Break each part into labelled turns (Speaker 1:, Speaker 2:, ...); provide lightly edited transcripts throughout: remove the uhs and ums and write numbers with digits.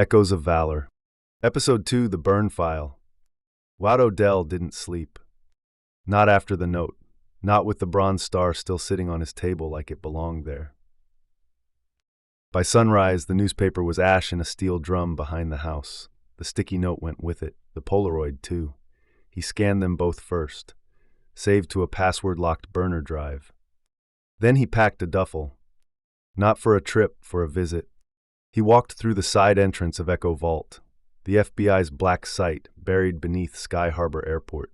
Speaker 1: Echoes of Valor. Episode 2, The Burn File. Wout O'Dell didn't sleep. Not after the note. Not with the bronze star still sitting on his table like it belonged there. By sunrise, the newspaper was ash in a steel drum behind the house. The sticky note went with it, the Polaroid too. He scanned them both first, saved to a password-locked burner drive. Then he packed a duffel. Not for a trip, for a visit. He walked through the side entrance of Echo Vault, the FBI's black site buried beneath Sky Harbor Airport.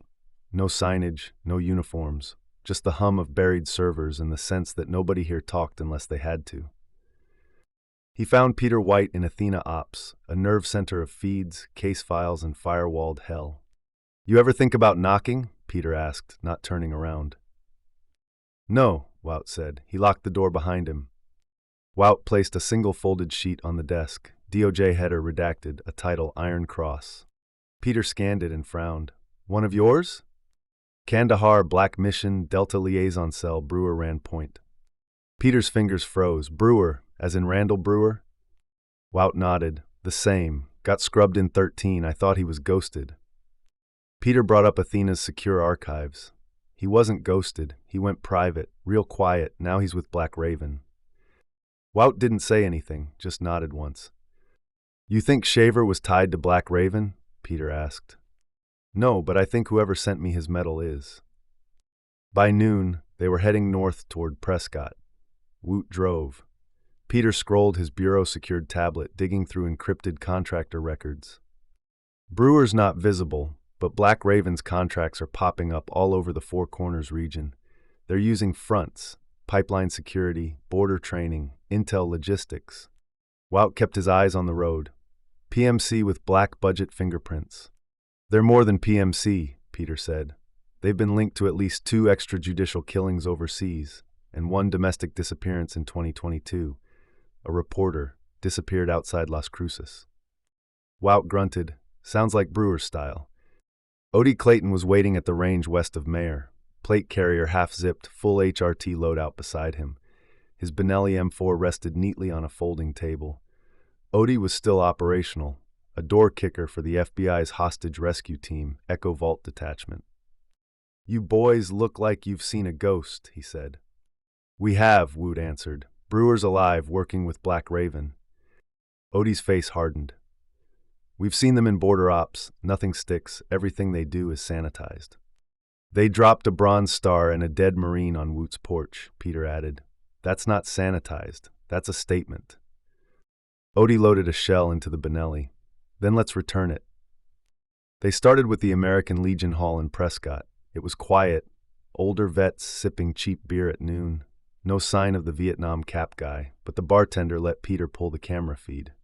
Speaker 1: No signage, no uniforms, just the hum of buried servers and the sense that nobody here talked unless they had to. He found Peter White in Athena Ops, a nerve center of feeds, case files, and firewalled hell. "You ever think about knocking?" Peter asked, not turning around. "No," Wout said. He locked the door behind him. Wout placed a single folded sheet on the desk, DOJ header redacted, a title Iron Cross. Peter scanned it and frowned. "One of yours?" "Kandahar, Black Mission, Delta Liaison Cell, Brewer ran point." Peter's fingers froze. "Brewer, as in Randall Brewer?" Wout nodded. "The same. Got scrubbed in 13. I thought he was ghosted." Peter brought up Athena's secure archives. He wasn't ghosted. He went private, real quiet. Now he's with Black Raven. Wout didn't say anything, just nodded once. "You think Shaver was tied to Black Raven?" Peter asked. "No, but I think whoever sent me his medal is." By noon, they were heading north toward Prescott. Wout drove. Peter scrolled his bureau-secured tablet, digging through encrypted contractor records. Brewer's not visible, but Black Raven's contracts are popping up all over the Four Corners region. They're using fronts, pipeline security, border training, intel logistics. Wout kept his eyes on the road. PMC with black budget fingerprints. "They're more than PMC," Peter said. "They've been linked to at least 2 extrajudicial killings overseas, and 1 domestic disappearance in 2022. A reporter disappeared outside Las Cruces." Wout grunted. "Sounds like Brewer's style." Odie Clayton was waiting at the range west of Mayer, plate carrier half-zipped, full HRT loadout beside him. His Benelli M4 rested neatly on a folding table. Odie was still operational, a door kicker for the FBI's hostage rescue team, Echo Vault Detachment. "You boys look like you've seen a ghost," he said. "We have," Wout answered. "Brewer's alive, working with Black Raven." Odie's face hardened. "We've seen them in border ops. Nothing sticks. Everything they do is sanitized." "They dropped a bronze star and a dead Marine on Wout's porch," Peter added. "That's not sanitized. That's a statement." Odie loaded a shell into the Benelli. "Then let's return it." They started with the American Legion Hall in Prescott. It was quiet, older vets sipping cheap beer at noon. No sign of the Vietnam cap guy, but the bartender let Peter pull the camera feed.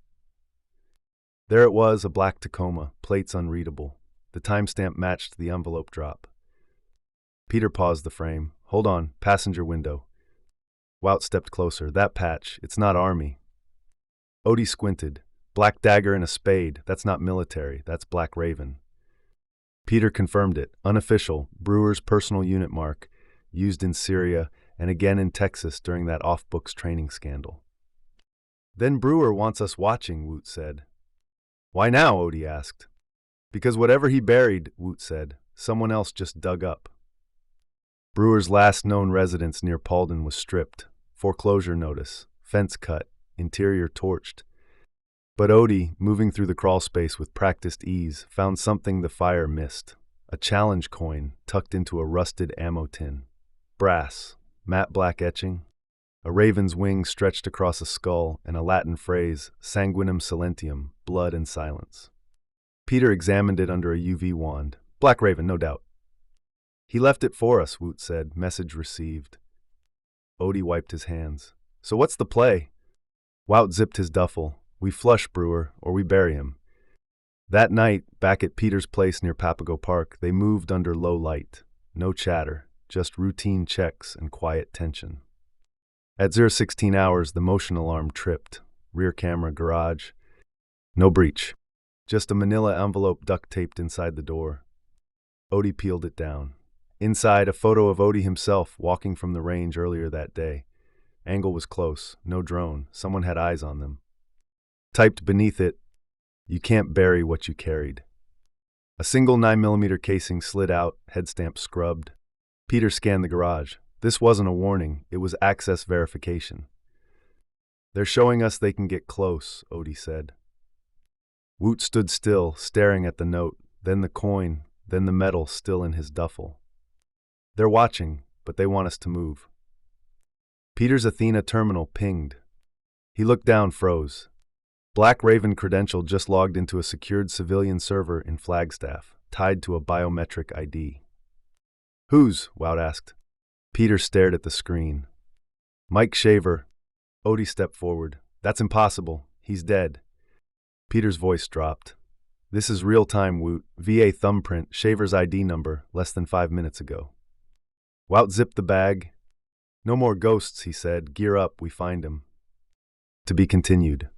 Speaker 1: There it was, a black Tacoma, plates unreadable. The timestamp matched the envelope drop. Peter paused the frame. "Hold on, passenger window." Wout stepped closer. "That patch, it's not Army." Odie squinted. "Black dagger and a spade. That's not military. That's Black Raven." Peter confirmed it. Unofficial, Brewer's personal unit mark, used in Syria and again in Texas during that off-books training scandal. "Then Brewer wants us watching," Wout said. "Why now?" Odie asked. "Because whatever he buried," Wout said, "someone else just dug up." Brewer's last known residence near Paulden was stripped. Foreclosure notice, fence cut, interior torched. But Odie, moving through the crawl space with practiced ease, found something the fire missed. A challenge coin tucked into a rusted ammo tin. Brass, matte black etching, a raven's wing stretched across a skull, and a Latin phrase, sanguinem silentium, blood and silence. Peter examined it under a UV wand. "Black Raven, no doubt." "He left it for us," Wout said. "Message received." Odie wiped his hands. "So what's the play?" Wout zipped his duffel. "We flush Brewer, or we bury him." That night, back at Peter's place near Papago Park, they moved under low light. No chatter, just routine checks and quiet tension. At 016 hours, the motion alarm tripped. Rear camera, garage. No breach. Just a manila envelope duct-taped inside the door. Odie peeled it down. Inside, a photo of Odie himself walking from the range earlier that day. Angle was close, no drone, someone had eyes on them. Typed beneath it, You can't bury what you carried. A single 9mm casing slid out, head stamp scrubbed. Peter scanned the garage. This wasn't a warning, it was access verification. They're showing us they can get close, Odie said. Wout stood still, staring at the note, then the coin, then the metal still in his duffel. They're watching, but they want us to move. Peter's Athena terminal pinged. He looked down, froze. Black Raven credential just logged into a secured civilian server in Flagstaff, tied to a biometric ID. Whose? Wout asked. Peter stared at the screen. Mike Shaver. Odie stepped forward. That's impossible. He's dead. Peter's voice dropped. This is real-time, Wout. VA thumbprint, Shaver's ID number, less than 5 minutes ago. Wout zipped the bag. No more ghosts, he said. Gear up, we find him. To be continued.